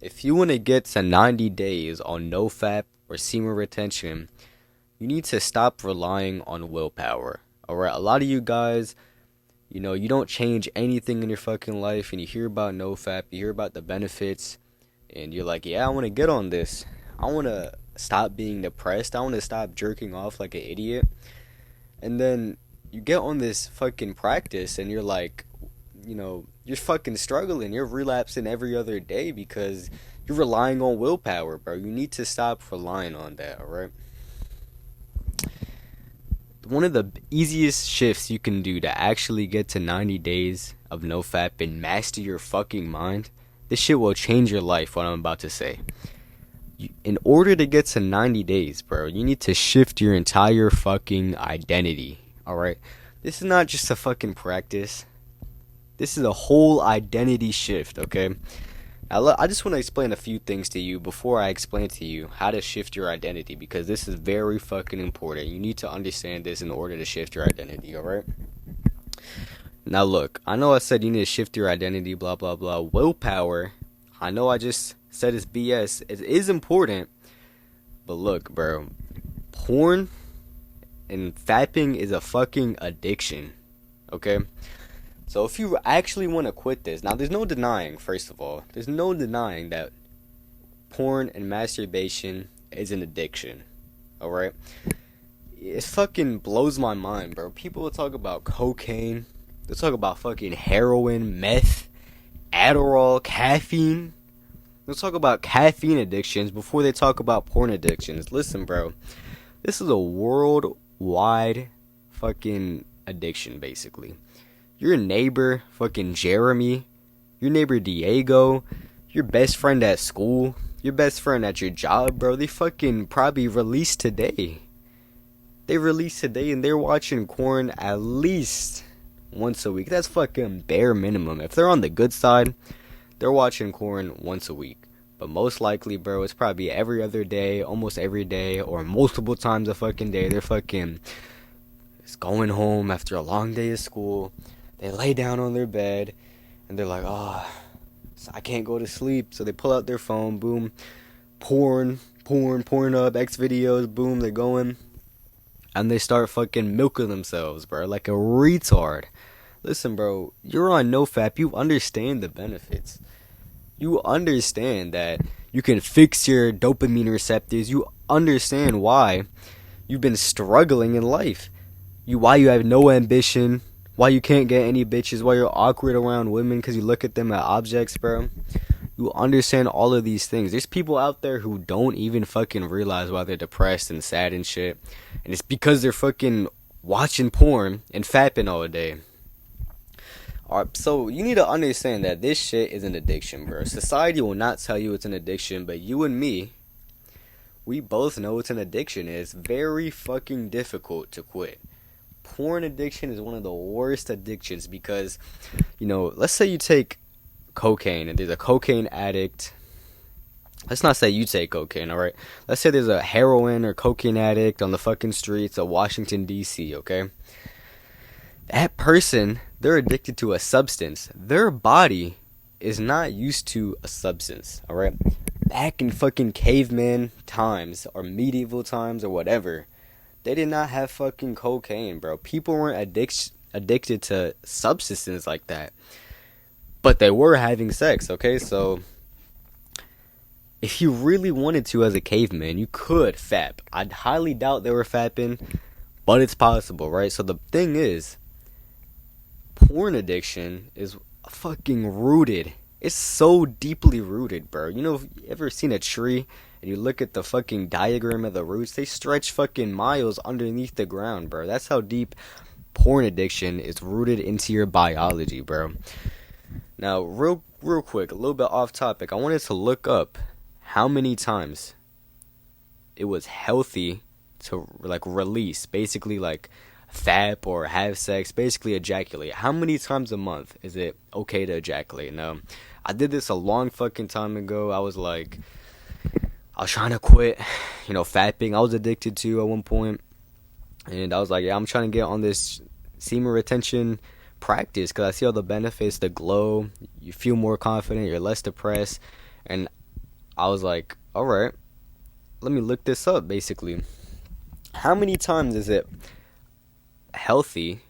If you want to get to 90 days on NoFap or semen retention, you need to stop relying on willpower. Alright, a lot of you guys, you don't change anything in your fucking life and you hear about NoFap, you hear about the benefits, and you're like, yeah, I want to get on this. I want to stop being depressed. I want to stop jerking off like an idiot. And then you get on this fucking practice and you're like, you're fucking struggling. You're relapsing every other day because you're relying on willpower, bro. You need to stop relying on that, alright? One of the easiest shifts you can do to actually get to 90 days of NoFap and master your fucking mind, this shit will change your life, what I'm about to say. In order to get to 90 days, bro, you need to shift your entire fucking identity, alright? This is not just a fucking practice. This is a whole identity shift, okay? Now, I just want to explain a few things to you before I explain to you how to shift your identity, because this is very fucking important. You need to understand this in order to shift your identity, alright? Now, look, I know I said you need to shift your identity, blah, blah, blah. Willpower, I know I just said it's BS. It is important, but look, bro, porn and fapping is a fucking addiction, okay? So if you actually want to quit this, now there's no denying, first of all, there's no denying that porn and masturbation is an addiction, alright? It fucking blows my mind, bro. People will talk about cocaine, they'll talk about fucking heroin, meth, Adderall, caffeine. They'll talk about caffeine addictions before they talk about porn addictions. Listen, bro, this is a worldwide fucking addiction, basically. Your neighbor, fucking Jeremy, your neighbor Diego, your best friend at school, your best friend at your job, bro, they fucking probably released today. They released today and they're watching porn at least once a week. That's fucking bare minimum. If they're on the good side, they're watching porn once a week. But most likely, bro, it's probably every other day, almost every day, or multiple times a fucking day. They're fucking just going home after a long day of school. They lay down on their bed, and they're like, oh, I can't go to sleep. So they pull out their phone, boom, porn up, X videos, boom, they're going. And they start fucking milking themselves, bro, like a retard. Listen, bro, you're on NoFap, you understand the benefits. You understand that you can fix your dopamine receptors. You understand why you've been struggling in life. Why you have no ambition. Why you can't get any bitches, why you're awkward around women because you look at them as objects, bro. You understand all of these things. There's people out there who don't even fucking realize why they're depressed and sad and shit. And it's because they're fucking watching porn and fapping all day. Alright, so you need to understand that this shit is an addiction, bro. Society will not tell you it's an addiction, but you and me, we both know it's an addiction. It's very fucking difficult to quit. Porn addiction is one of the worst addictions because, let's say you take cocaine and there's a cocaine addict. Let's not say you take cocaine, alright? Let's say there's a heroin or cocaine addict on the fucking streets of Washington, D.C., okay? That person, they're addicted to a substance. Their body is not used to a substance, alright? Back in fucking caveman times or medieval times or whatever, they did not have fucking cocaine, bro. People weren't addicted to substances like that. But they were having sex, okay? So, if you really wanted to as a caveman, you could fap. I highly doubt they were fapping, but it's possible, right? So the thing is, porn addiction is fucking rooted. It's so deeply rooted, bro. You ever seen a tree and you look at the fucking diagram of the roots? They stretch fucking miles underneath the ground, bro. That's how deep porn addiction is rooted into your biology, bro. Now, real quick, a little bit off topic. I wanted to look up how many times it was healthy to release, basically fap or have sex, basically ejaculate. How many times a month is it okay to ejaculate? Now, I did this a long fucking time ago. I was trying to quit, fapping. I was addicted to at one point, and I was like, yeah, I'm trying to get on this semen retention practice because I see all the benefits, the glow, you feel more confident, you're less depressed, and I was like, all right, let me look this up. Basically, how many times is it healthy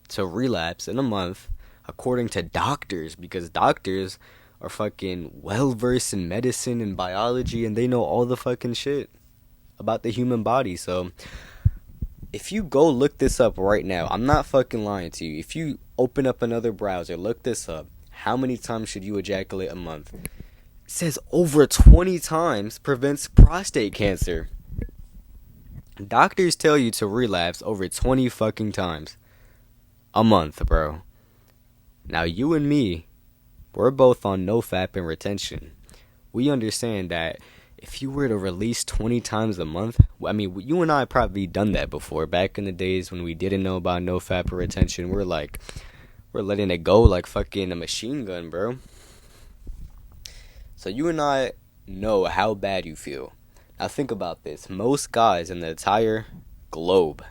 to relapse in a month, according to doctors? Because doctors are fucking well versed in medicine and biology, and they know all the fucking shit about the human body. So if you go look this up right now, I'm not fucking lying to you. If you open up another browser, look this up. How many times should you ejaculate a month? It says over 20 times prevents prostate cancer. Doctors tell you to relapse over 20 fucking times a month, bro. Now you and me, we're both on NoFap and retention. We understand that if you were to release 20 times a month, I mean, you and I probably done that before. Back in the days when we didn't know about NoFap or retention, we're letting it go like fucking a machine gun, bro. So you and I know how bad you feel. Now think about this. Most guys in the entire globe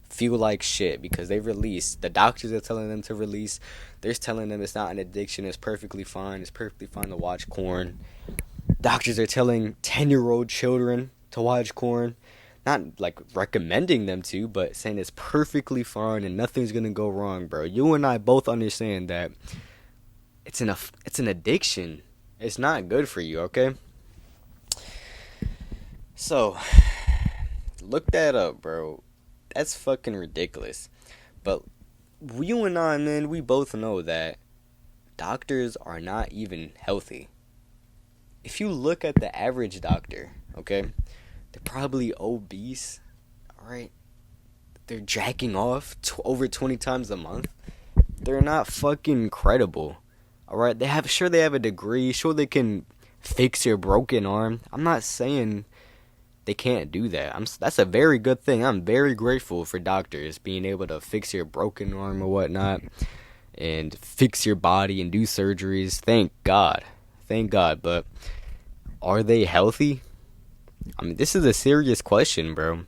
feel like shit because the doctors are telling them to release. They're telling them it's not an addiction. It's perfectly fine. It's perfectly fine to watch porn. Doctors are telling 10-year-old children to watch porn. Not like recommending them to, but saying it's perfectly fine and nothing's gonna go wrong, bro. You and I both understand that it's an addiction. It's not good for you, okay? So, look that up, bro. That's fucking ridiculous. But you and I, man, we both know that doctors are not even healthy. If you look at the average doctor, okay, they're probably obese, alright? They're jacking off over 20 times a month. They're not fucking credible, alright? They have a degree, sure they can fix your broken arm. I'm not saying they can't do that. That's a very good thing. I'm very grateful for doctors being able to fix your broken arm or whatnot and fix your body and do surgeries. Thank God. But are they healthy? I mean, this is a serious question, bro.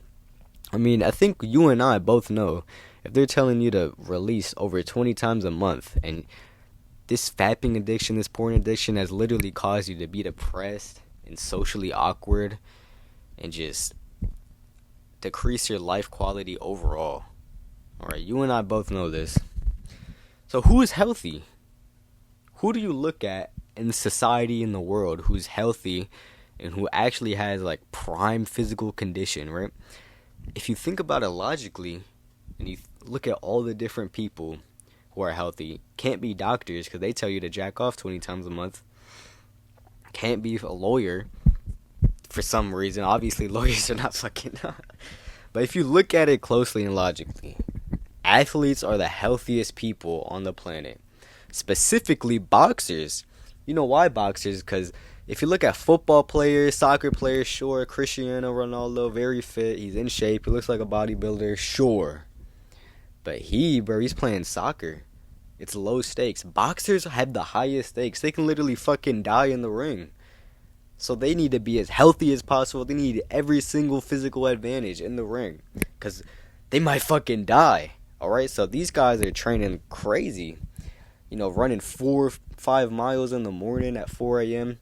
I mean, I think you and I both know if they're telling you to release over 20 times a month, and this fapping addiction, this porn addiction has literally caused you to be depressed and socially awkward and just decrease your life quality overall. Alright, you and I both know this. So who is healthy? Who do you look at in society, in the world, who's healthy and who actually has like prime physical condition, right? If you think about it logically and you look at all the different people who are healthy, can't be doctors because they tell you to jack off 20 times a month. Can't be a lawyer for some reason. Obviously, lawyers are not fucking. But if you look at it closely and logically, athletes are the healthiest people on the planet. Specifically, boxers. You know why boxers? Because if you look at football players, soccer players, sure, Cristiano Ronaldo, very fit, he's in shape, he looks like a bodybuilder, sure. But he's playing soccer. It's low stakes. Boxers have the highest stakes. They can literally fucking die in the ring. So they need to be as healthy as possible. They need every single physical advantage in the ring. Because they might fucking die. Alright, so these guys are training crazy. You know, running 4-5 miles in the morning at 4 a.m.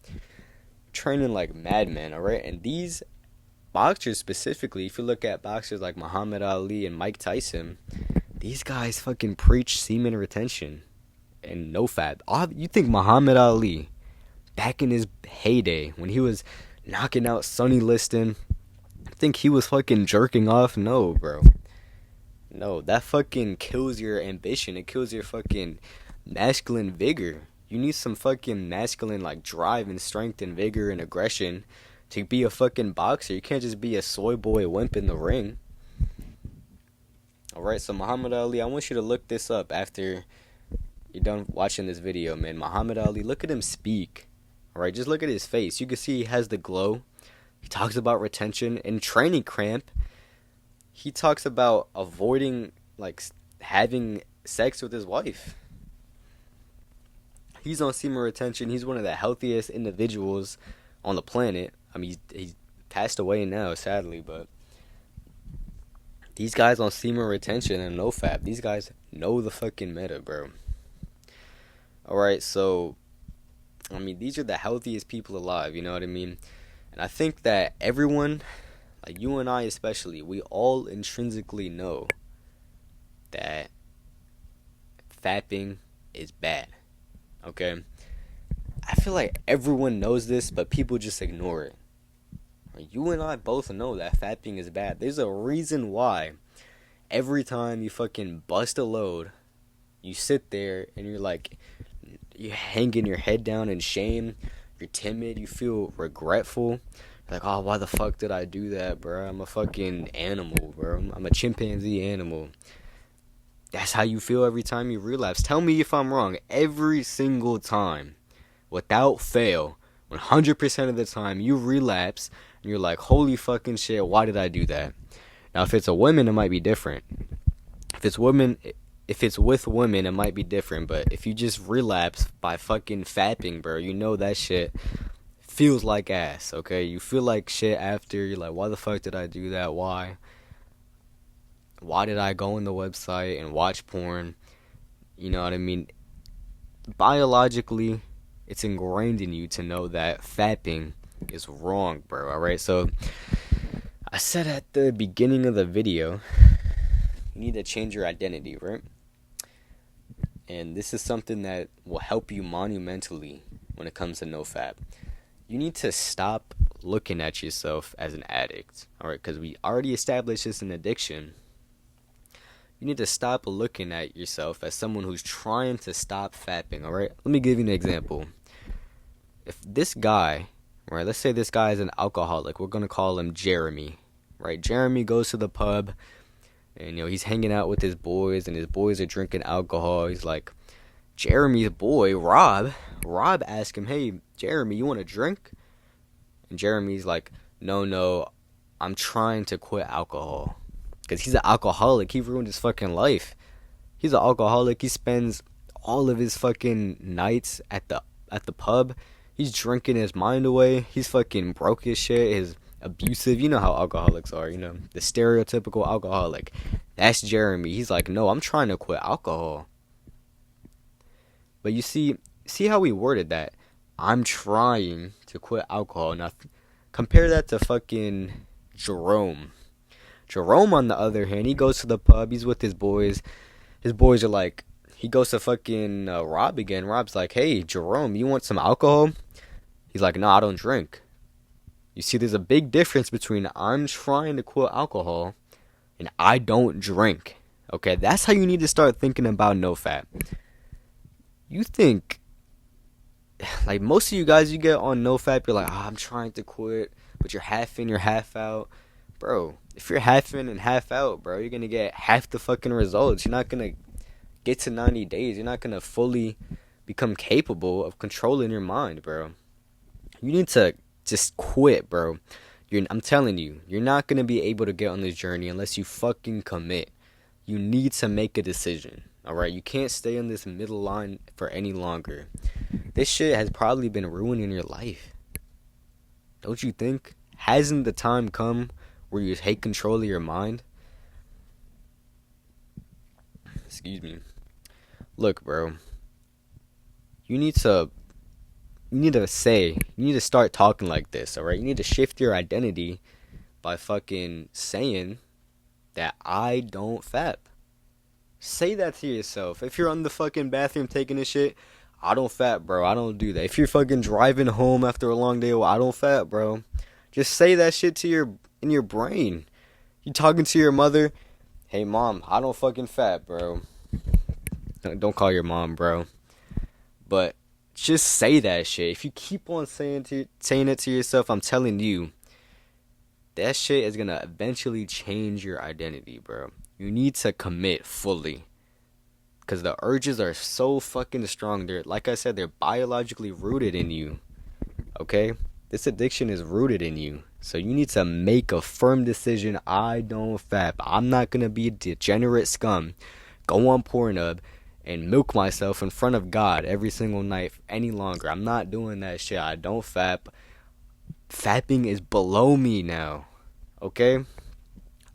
Training like madmen, alright? And these boxers specifically, if you look at boxers like Muhammad Ali and Mike Tyson, these guys fucking preach semen retention and NoFap. You think Muhammad Ali, back in his heyday, when he was knocking out Sonny Liston, think he was fucking jerking off? No, bro. No, that fucking kills your ambition. It kills your fucking masculine vigor. You need some fucking masculine like drive and strength and vigor and aggression to be a fucking boxer. You can't just be a soy boy wimp in the ring. Alright, so Muhammad Ali, I want you to look this up after you're done watching this video, man. Muhammad Ali, look at him speak. Alright, just look at his face. You can see he has the glow. He talks about retention and training cramp. He talks about avoiding, like, having sex with his wife. He's on semen retention. He's one of the healthiest individuals on the planet. I mean, he's passed away now, sadly, but these guys on semen retention and NoFap, these guys know the fucking meta, bro. Alright, so I mean, these are the healthiest people alive, you know what I mean? And I think that everyone, like you and I especially, we all intrinsically know that fapping is bad, okay? I feel like everyone knows this, but people just ignore it. You and I both know that fapping is bad. There's a reason why every time you fucking bust a load, you sit there and you're like, you're hanging your head down in shame. You're timid. You feel regretful. You're like, oh, why the fuck did I do that, bro? I'm a fucking animal, bro. I'm a chimpanzee animal. That's how you feel every time you relapse. Tell me if I'm wrong. Every single time, without fail, 100% of the time, you relapse and you're like, holy fucking shit, why did I do that? Now, if it's a woman, it might be different. If it's with women, it might be different. But if you just relapse by fucking fapping, bro, you know that shit feels like ass, okay? You feel like shit after. You're like, why the fuck did I do that? Why? Why did I go on the website and watch porn? You know what I mean? Biologically, it's ingrained in you to know that fapping is wrong, bro, alright? So, I said at the beginning of the video, you need to change your identity, right? And this is something that will help you monumentally when it comes to NoFap. You need to stop looking at yourself as an addict, alright? Because we already established this in addiction. You need to stop looking at yourself as someone who's trying to stop fapping, alright? Let me give you an example. If this guy, right, let's say this guy is an alcoholic. We're going to call him Jeremy, right? Jeremy goes to the pub, and, you know, he's hanging out with his boys, and his boys are drinking alcohol. He's like, Jeremy's boy, Rob asks him, hey, Jeremy, you want a drink? And Jeremy's like, no, I'm trying to quit alcohol. Because he's an alcoholic. He ruined his fucking life. He's an alcoholic. He spends all of his fucking nights at the pub. He's drinking his mind away. He's fucking broke as shit. He's abusive. You know how alcoholics are, you know. The stereotypical alcoholic. That's Jeremy. He's like, no, I'm trying to quit alcohol. But you see how we worded that? I'm trying to quit alcohol. Now, compare that to fucking Jerome. Jerome, on the other hand, he goes to the pub. He's with his boys. His boys are like, he goes to fucking Rob again. Rob's like, hey, Jerome, you want some alcohol? He's like, no, I don't drink. You see, there's a big difference between I'm trying to quit alcohol and I don't drink. Okay, that's how you need to start thinking about NoFap. You think, like most of you guys, you get on NoFap, you're like, I'm trying to quit, but you're half in, you're half out. Bro, if you're half in and half out, bro, you're going to get half the fucking results. You're not going to get to 90 days. You're not going to fully become capable of controlling your mind, bro. You need to just quit, bro. I'm telling you, you're not going to be able to get on this journey unless you fucking commit. You need to make a decision, alright? You can't stay on this middle line for any longer. This shit has probably been ruining your life. Don't you think? Hasn't the time come where you take control of your mind? Excuse me. Look, bro. You need to start talking like this, alright? You need to shift your identity by fucking saying that I don't fap. Say that to yourself. If you're on the fucking bathroom taking a shit, I don't fap, bro. I don't do that. If you're fucking driving home after a long day, well, I don't fap, bro. Just say that shit in your brain. You talking to your mother, hey mom, I don't fucking fap, bro. Don't call your mom, bro. But just say that shit. If you keep on saying it to yourself, I'm telling you, that shit is gonna eventually change your identity, bro. You need to commit fully. Because the urges are so fucking strong. They're, like I said, they're biologically rooted in you. Okay? This addiction is rooted in you. So you need to make a firm decision. I don't fap. I'm not going to be a degenerate scum. Go on Pornhub and milk myself in front of God every single night any longer. I'm not doing that shit. I don't fap. Fapping is below me now. Okay?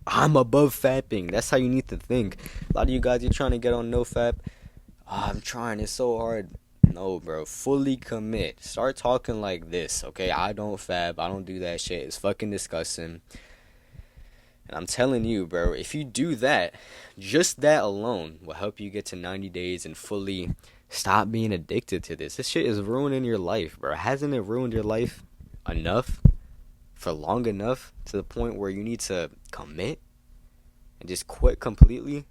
I'm above fapping. That's how you need to think. A lot of you guys, you're trying to get on NoFap. I'm trying. It's so hard. No, bro. Fully commit. Start talking like this, okay? I don't fab. I don't do that shit. It's fucking disgusting. And I'm telling you, bro, if you do that, just that alone will help you get to 90 days and fully stop being addicted to this. This shit is ruining your life, bro. Hasn't it ruined your life enough? For long enough to the point where you need to commit and just quit completely?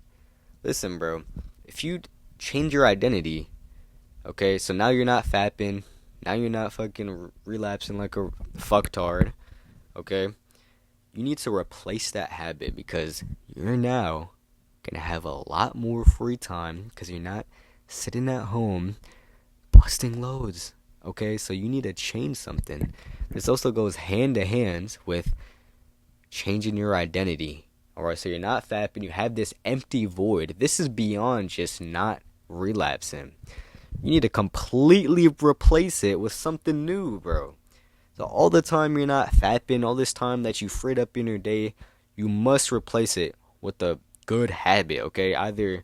Listen, bro, if you change your identity, okay, so now you're not fapping, now you're not fucking relapsing like a fucktard, okay? You need to replace that habit because you're now gonna have a lot more free time because you're not sitting at home busting loads. Okay, so you need to change something. This also goes hand to hand with changing your identity. Alright, so you're not fapping, you have this empty void. This is beyond just not relapsing. You need to completely replace it with something new, bro. So all the time you're not fapping, all this time that you freed up in your day, you must replace it with a good habit, okay? Either,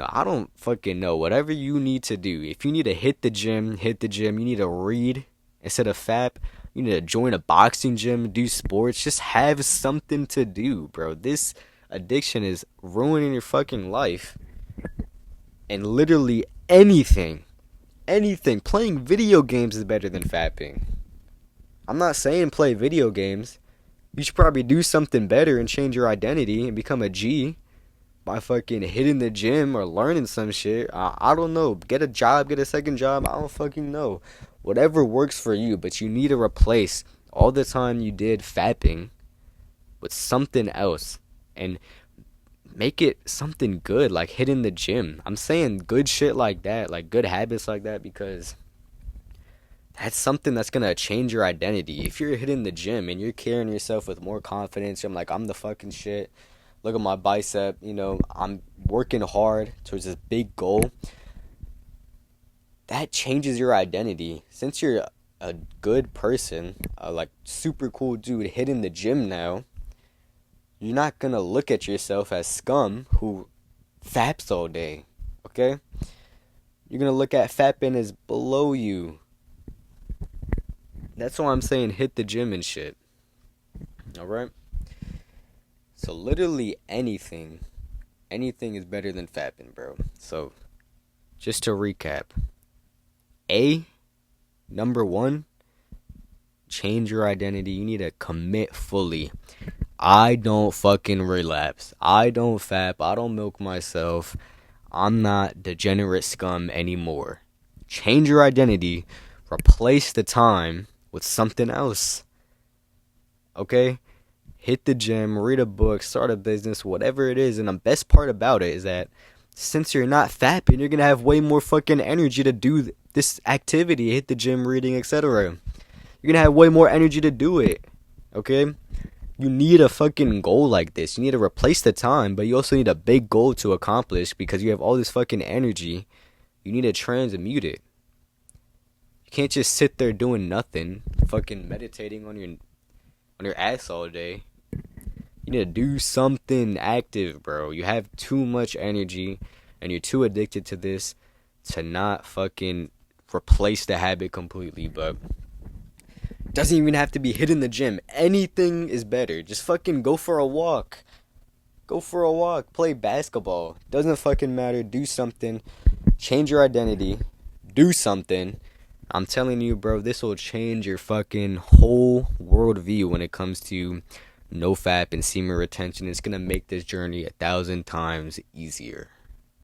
I don't fucking know. Whatever you need to do. If you need to hit the gym, hit the gym. You need to read instead of fap. You need to join a boxing gym, do sports. Just have something to do, bro. This addiction is ruining your fucking life. And literally anything, playing video games is better than fapping. I'm not saying play video games. You should probably do something better and change your identity and become a G by fucking hitting the gym or learning some shit. I don't know. Get a job, get a second job. I don't fucking know. Whatever works for you, but you need to replace all the time you did fapping with something else and make it something good, like hitting the gym. I'm saying good shit like that, like good habits like that, because that's something that's gonna change your identity. If you're hitting the gym and you're carrying yourself with more confidence, I'm like, I'm the fucking shit. Look at my bicep, I'm working hard towards this big goal. That changes your identity. Since you're a good person, a like super cool dude hitting the gym now, you're not gonna look at yourself as scum who faps all day, okay? You're gonna look at fapping as below you. That's why I'm saying hit the gym and shit. Alright? So literally anything is better than fapping, bro. So just to recap. Number 1, change your identity. You need to commit fully. I don't fucking relapse. I don't fap. I don't milk myself. I'm not degenerate scum anymore. Change your identity. Replace the time with something else. Okay? Hit the gym, read a book, start a business, whatever it is. And the best part about it is that since you're not fapping, you're going to have way more fucking energy to do this activity. Hit the gym, reading, etc. You're going to have way more energy to do it. Okay? You need a fucking goal like this. You need to replace the time, but you also need a big goal to accomplish because you have all this fucking energy. You need to transmute it. You can't just sit there doing nothing, fucking meditating on your ass all day. You need to do something active, bro. You have too much energy and you're too addicted to this to not fucking replace the habit completely, but it doesn't even have to be hitting the gym. Anything is better. Just fucking go for a walk. Go for a walk. Play basketball. Doesn't fucking matter. Do something. Change your identity. Do something. I'm telling you, bro, this will change your fucking whole worldview when it comes to NoFap and semen retention. It's going to make this journey 1,000 times easier.